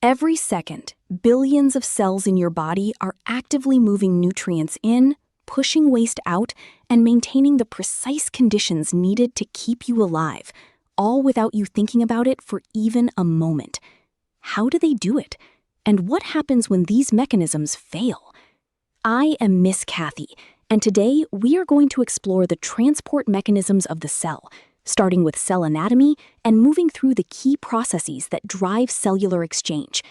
Every second, billions of cells in your body are actively moving nutrients in, pushing waste out, and maintaining the precise conditions needed to keep you alive, all without you thinking about it for even a moment. How do they do it? And what happens when these mechanisms fail? I am Miss Cathy, and today we are going to explore the transport mechanisms of the cell, starting with cell anatomy and moving through the key processes that drive cellular exchange.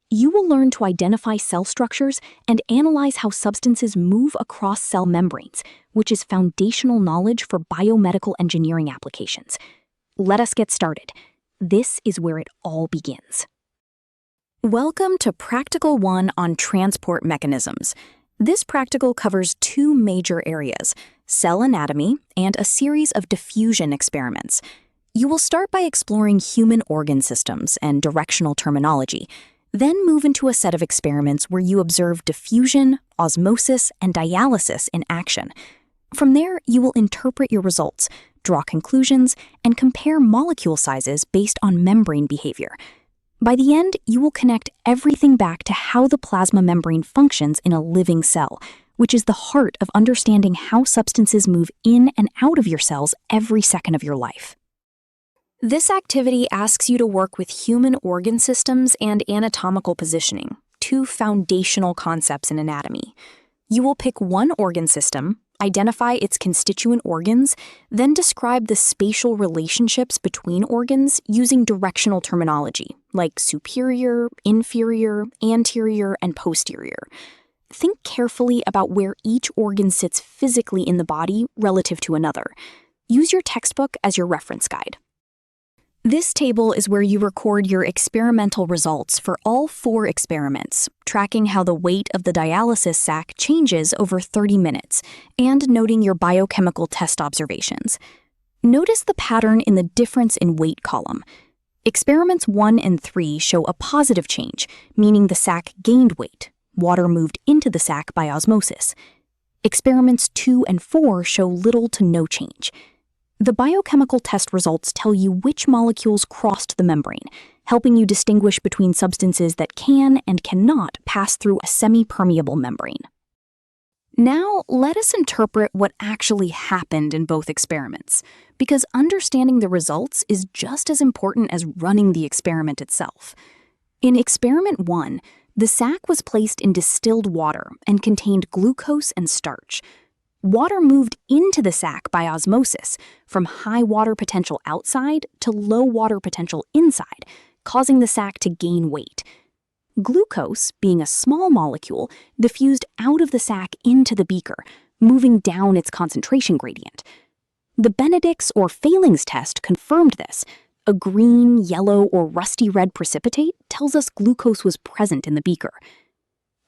You will learn to identify cell structures and analyze how substances move across cell membranes, which is foundational knowledge for biomedical engineering applications. Let us get started. This is where it all begins. Welcome to Practical 1 on Transport Mechanisms. This practical covers two major areas, cell anatomy and a series of diffusion experiments. You will start by exploring human organ systems and directional terminology, then move into a set of experiments where you observe diffusion, osmosis, and dialysis in action. From there, you will interpret your results, draw conclusions, and compare molecule sizes based on membrane behavior. By the end, you will connect everything back to how the plasma membrane functions in a living cell, which is the heart of understanding how substances move in and out of your cells every second of your life. This activity asks you to work with human organ systems and anatomical positioning, two foundational concepts in anatomy. You will pick one organ system, identify its constituent organs, then describe the spatial relationships between organs using directional terminology, like superior, inferior, anterior, and posterior. Think carefully about where each organ sits physically in the body relative to another. Use your textbook as your reference guide. This table is where you record your experimental results for all 4 experiments, tracking how the weight of the dialysis sac changes over 30 minutes, and noting your biochemical test observations. Notice the pattern in the difference in weight column. Experiments 1 and 3 show a positive change, meaning the sac gained weight. Water moved into the sac by osmosis. Experiments 2 and 4 show little to no change. The biochemical test results tell you which molecules crossed the membrane, helping you distinguish between substances that can and cannot pass through a semi-permeable membrane. Now, let us interpret what actually happened in both experiments, because understanding the results is just as important as running the experiment itself. In experiment 1, the sac was placed in distilled water and contained glucose and starch. Water moved into the sac by osmosis, from high water potential outside to low water potential inside, causing the sac to gain weight. Glucose, being a small molecule, diffused out of the sac into the beaker, moving down its concentration gradient. The Benedict's or Fehling's test confirmed this. A green, yellow, or rusty red precipitate tells us glucose was present in the beaker.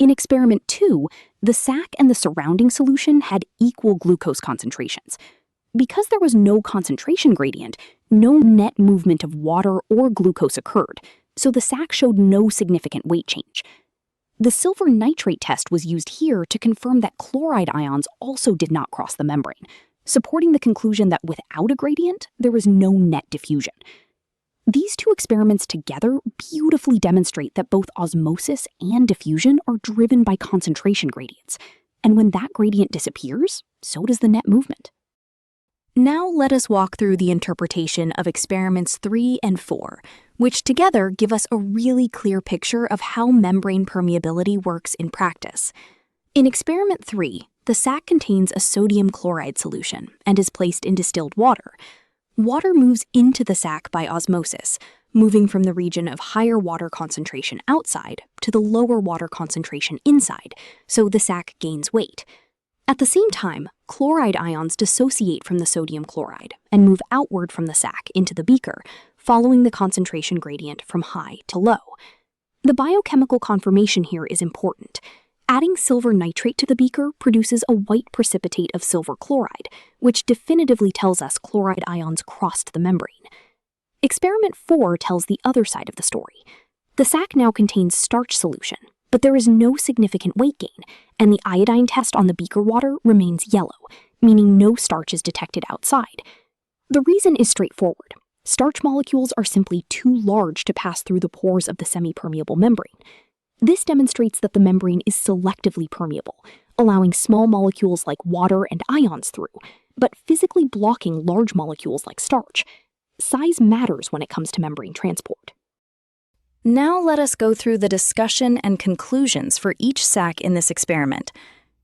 In experiment 2, the sac and the surrounding solution had equal glucose concentrations. Because there was no concentration gradient, no net movement of water or glucose occurred, so the sac showed no significant weight change. The silver nitrate test was used here to confirm that chloride ions also did not cross the membrane, supporting the conclusion that without a gradient, there was no net diffusion. These two experiments together beautifully demonstrate that both osmosis and diffusion are driven by concentration gradients, and when that gradient disappears, so does the net movement. Now let us walk through the interpretation of experiments 3 and 4, which together give us a really clear picture of how membrane permeability works in practice. In experiment 3, the sac contains a sodium chloride solution and is placed in distilled water. Water moves into the sac by osmosis, moving from the region of higher water concentration outside to the lower water concentration inside, so the sac gains weight. At the same time, chloride ions dissociate from the sodium chloride and move outward from the sac into the beaker, following the concentration gradient from high to low. The biochemical confirmation here is important. Adding silver nitrate to the beaker produces a white precipitate of silver chloride, which definitively tells us chloride ions crossed the membrane. Experiment 4 tells the other side of the story. The sac now contains starch solution, but there is no significant weight gain, and the iodine test on the beaker water remains yellow, meaning no starch is detected outside. The reason is straightforward. Starch molecules are simply too large to pass through the pores of the semi-permeable membrane. This demonstrates that the membrane is selectively permeable, allowing small molecules like water and ions through, but physically blocking large molecules like starch. Size matters when it comes to membrane transport. Now let us go through the discussion and conclusions for each sac in this experiment.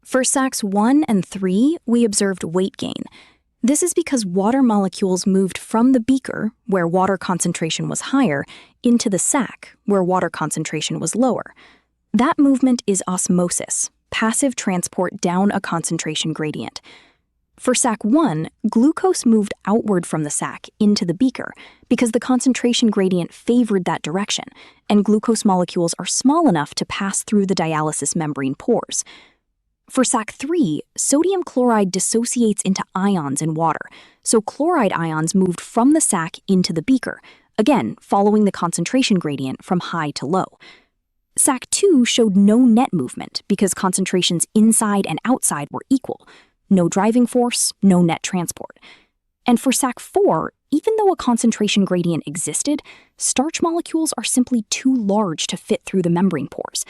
For sacs 1 and 3, we observed weight gain. This is because water molecules moved from the beaker, where water concentration was higher, into the sac, where water concentration was lower. That movement is osmosis, passive transport down a concentration gradient. For sac 1, glucose moved outward from the sac into the beaker because the concentration gradient favored that direction, and glucose molecules are small enough to pass through the dialysis membrane pores. For sac 3, sodium chloride dissociates into ions in water, so chloride ions moved from the sac into the beaker, again following the concentration gradient from high to low. Sac 2 showed no net movement because concentrations inside and outside were equal. No driving force, no net transport. And for sac 4, even though a concentration gradient existed, starch molecules are simply too large to fit through the membrane pores.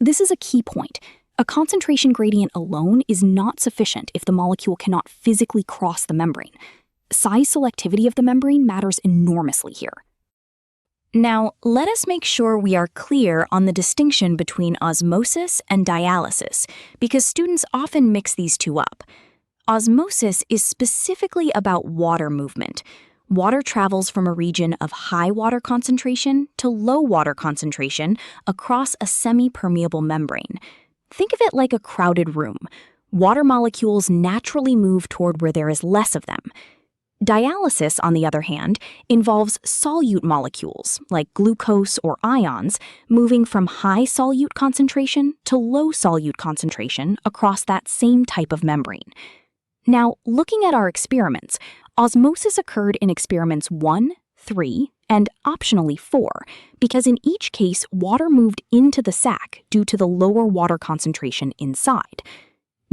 This is a key point. A concentration gradient alone is not sufficient if the molecule cannot physically cross the membrane. Size selectivity of the membrane matters enormously here. Now, let us make sure we are clear on the distinction between osmosis and dialysis, because students often mix these two up. Osmosis is specifically about water movement. Water travels from a region of high water concentration to low water concentration across a semi-permeable membrane. Think of it like a crowded room. Water molecules naturally move toward where there is less of them. Dialysis, on the other hand, involves solute molecules, like glucose or ions, moving from high solute concentration to low solute concentration across that same type of membrane. Now, looking at our experiments, osmosis occurred in experiments 1, 3, and optionally 4, because in each case, water moved into the sac due to the lower water concentration inside.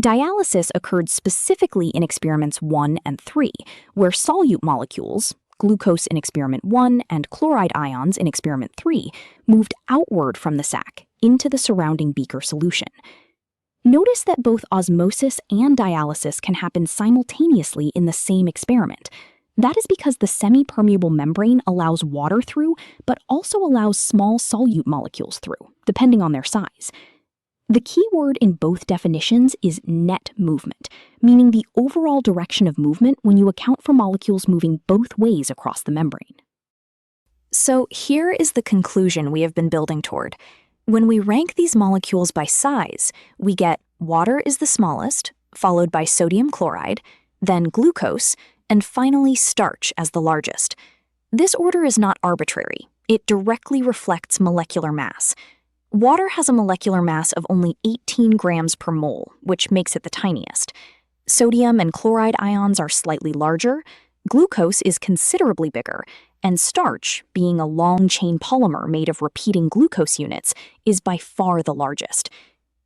Dialysis occurred specifically in experiments 1 and 3, where solute molecules, glucose in experiment 1 and chloride ions in experiment 3, moved outward from the sac into the surrounding beaker solution. Notice that both osmosis and dialysis can happen simultaneously in the same experiment. That is because the semi-permeable membrane allows water through, but also allows small solute molecules through, depending on their size. The key word in both definitions is net movement, meaning the overall direction of movement when you account for molecules moving both ways across the membrane. So here is the conclusion we have been building toward. When we rank these molecules by size, we get water is the smallest, followed by sodium chloride, then glucose, and finally starch as the largest. This order is not arbitrary. It directly reflects molecular mass. Water has a molecular mass of only 18 grams per mole, which makes it the tiniest. Sodium and chloride ions are slightly larger, glucose is considerably bigger, and starch, being a long-chain polymer made of repeating glucose units, is by far the largest.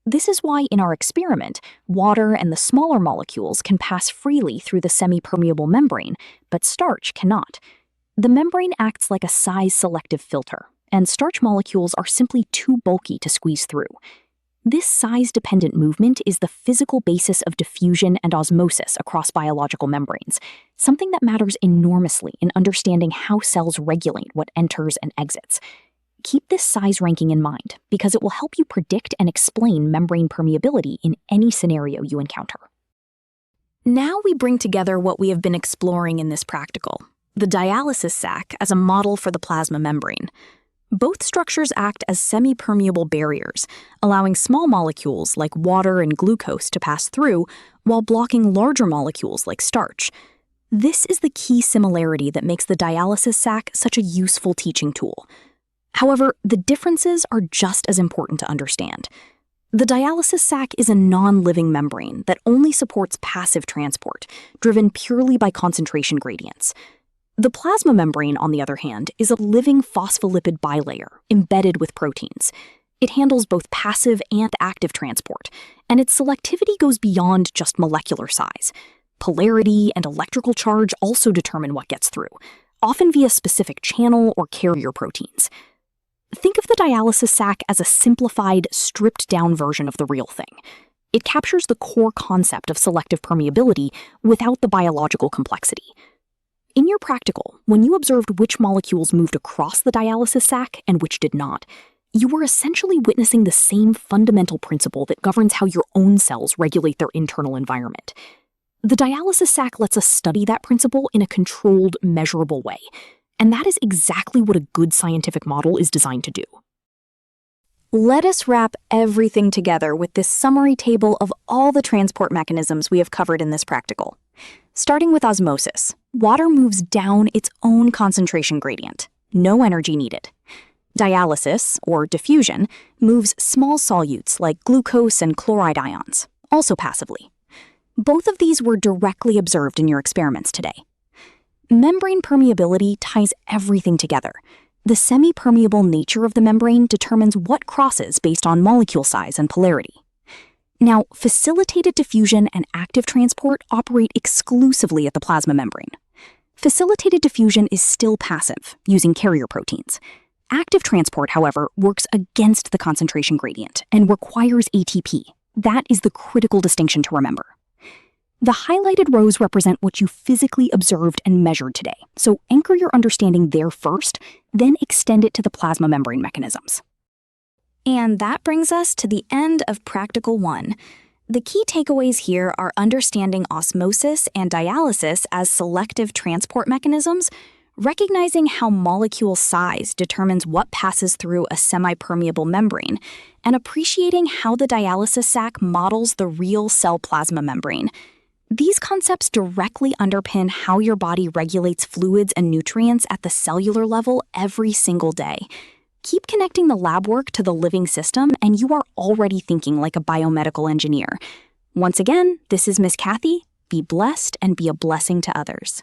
This is why in our experiment, water and the smaller molecules can pass freely through the semi-permeable membrane, but starch cannot. The membrane acts like a size-selective filter, and starch molecules are simply too bulky to squeeze through. This size-dependent movement is the physical basis of diffusion and osmosis across biological membranes, something that matters enormously in understanding how cells regulate what enters and exits. Keep this size ranking in mind, because it will help you predict and explain membrane permeability in any scenario you encounter. Now we bring together what we have been exploring in this practical, the dialysis sac as a model for the plasma membrane. Both structures act as semi-permeable barriers, allowing small molecules like water and glucose to pass through, while blocking larger molecules like starch. This is the key similarity that makes the dialysis sac such a useful teaching tool. However, the differences are just as important to understand. The dialysis sac is a non-living membrane that only supports passive transport, driven purely by concentration gradients. The plasma membrane, on the other hand, is a living phospholipid bilayer embedded with proteins. It handles both passive and active transport, and its selectivity goes beyond just molecular size. Polarity and electrical charge also determine what gets through. often via specific channel or carrier proteins. Think of the dialysis sac as a simplified, stripped-down version of the real thing. It captures the core concept of selective permeability without the biological complexity. In your practical, when you observed which molecules moved across the dialysis sac and which did not, you were essentially witnessing the same fundamental principle that governs how your own cells regulate their internal environment. The dialysis sac lets us study that principle in a controlled, measurable way, and that is exactly what a good scientific model is designed to do. Let us wrap everything together with this summary table of all the transport mechanisms we have covered in this practical. Starting with osmosis, water moves down its own concentration gradient, no energy needed. Dialysis, or diffusion, moves small solutes like glucose and chloride ions, also passively. Both of these were directly observed in your experiments today. Membrane permeability ties everything together. The semi-permeable nature of the membrane determines what crosses based on molecule size and polarity. Now, facilitated diffusion and active transport operate exclusively at the plasma membrane. Facilitated diffusion is still passive, using carrier proteins. Active transport, however, works against the concentration gradient and requires ATP. That is the critical distinction to remember. The highlighted rows represent what you physically observed and measured today, so anchor your understanding there first, then extend it to the plasma membrane mechanisms. And that brings us to the end of Practical 1. The key takeaways here are understanding osmosis and dialysis as selective transport mechanisms, recognizing how molecule size determines what passes through a semi-permeable membrane, and appreciating how the dialysis sac models the real cell plasma membrane. These concepts directly underpin how your body regulates fluids and nutrients at the cellular level every single day. Keep connecting the lab work to the living system, and you are already thinking like a biomedical engineer. Once again, this is Miss Cathy. Be blessed and be a blessing to others.